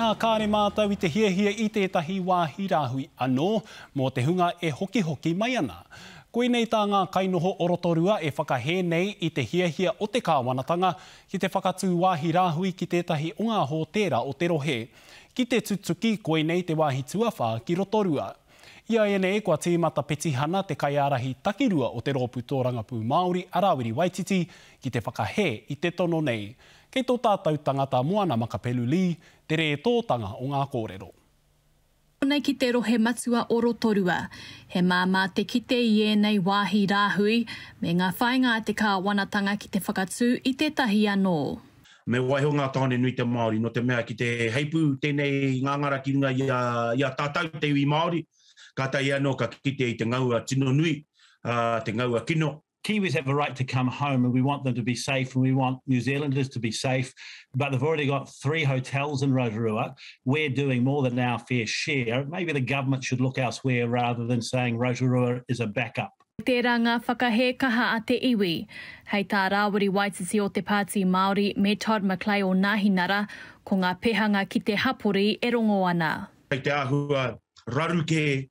Nā kāre mātau I te hiahia I tētahi wāhi rāhui anō, mō te hunga e hoki mai ana. Koinei tā ngā kainoho orotorua e whakahē nei I te hiahia o te kāwanatanga ki te whakatū wāhi rāhui ki tētahi o ngā hōtera o te rohe. Ki te tutuki koinei te wāhi tuawha ki rotorua. Ia e nei kua tīmata petihana te kaiarahi takirua o te rōpū tōrangapū Māori Arawiri Waititi ki te whakahē I te tono nei. Kei tō tātou tangata Moana Makapeluli, te re tōtanga o ngā kōrero. Nei ki te rohe matua o rotorua, he māmā te kite I nei wāhi rāhui, me ngā whainga te kāwanatanga ki te whakatū I tētahi anō. Me waiho ngā tāne nui te Māori, no te mea ki te heipū tēnei ngangara ki runga ia tātou te iwi Māori, ka tai anō ka kite I te ngaua tino nui, te ngaua kino. Kiwis have a right to come home and we want them to be safe and we want New Zealanders to be safe, but they've already got 3 hotels in Rotorua. We're doing more than our fair share. Maybe the government should look elsewhere rather than saying Rotorua is a backup. Tērā ngā whakahē kaha a te iwi. Hei tā Rawiri Waititi o te Pāti Māori me Todd Macleay o Ngāhinara, ko ngā pehanga ki te hapori e rongo ana. Hei te āhua raruke,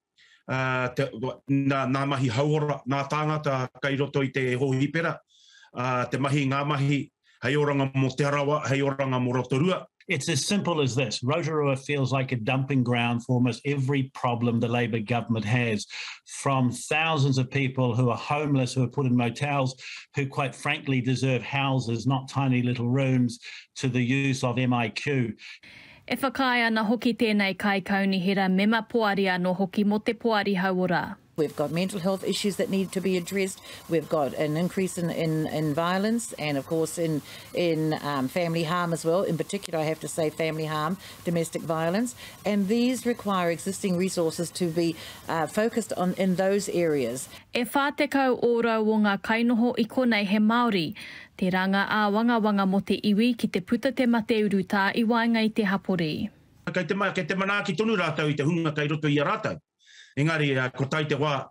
nā mahi hauora, nā tāngata kai roto I te hohipera, te mahi ngā mahi, hei oranga mo te arawa, hei oranga mo rotorua. It's as simple as this. Rotorua feels like a dumping ground for almost every problem the Labor government has, from thousands of people who are homeless, who are put in motels, who quite frankly deserve houses, not tiny little rooms, to the use of MIQ. E whakai ana hoki tēnei kai kaunihira mema poari anō hoki mo te poari hauora. We've got mental health issues that need to be addressed. We've got an increase in violence and, of course, in family harm as well. In particular, I have to say family harm, domestic violence. And these require existing resources to be focused on in those areas. E whātekau ora o ngā kainoho I konei he Māori, te ranga a wanga mo te iwi ki te puta te mate uru tā I wainga I te hapori. Kei te mana ki tonu rātau I te hunga kai roto I a rātau. Engari, ko tai te wā,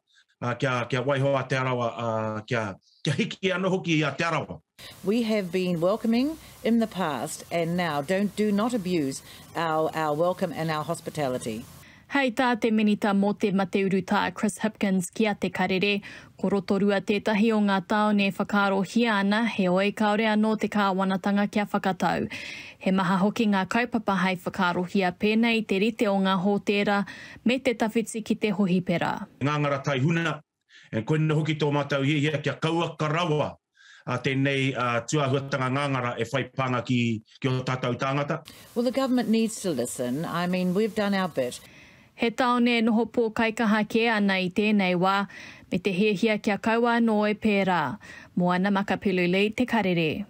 kia waiho a te arawa, kia hiki anō hoki a te arawa. We have been welcoming in the past and now do not abuse our welcome and our hospitality. Hei tā te minita mō te mateuru tā Chris Hipkins kia te karere, ko rotorua tētahi o ngā tāone whakarohia ana he oi kaore anō te kāwanatanga kia whakatau. He maha hoki ngā kaupapa hei whakarohia pēnei te rite o ngā hōtera me te tawhiti ki te hohipera. Ngāngara tai huna, koina hoki tō mātau hia kia kauaka rawa. Tēnei tuahuatanga ngāngara e whai pānga ki o tātou tāngata. Well, the government needs to listen. I mean, we've done our bit. He taone noho pō kaikaha ke ana I tēnei wā, me te hiahia kia kaua anō e pērā. Moana Makapeluli te karere.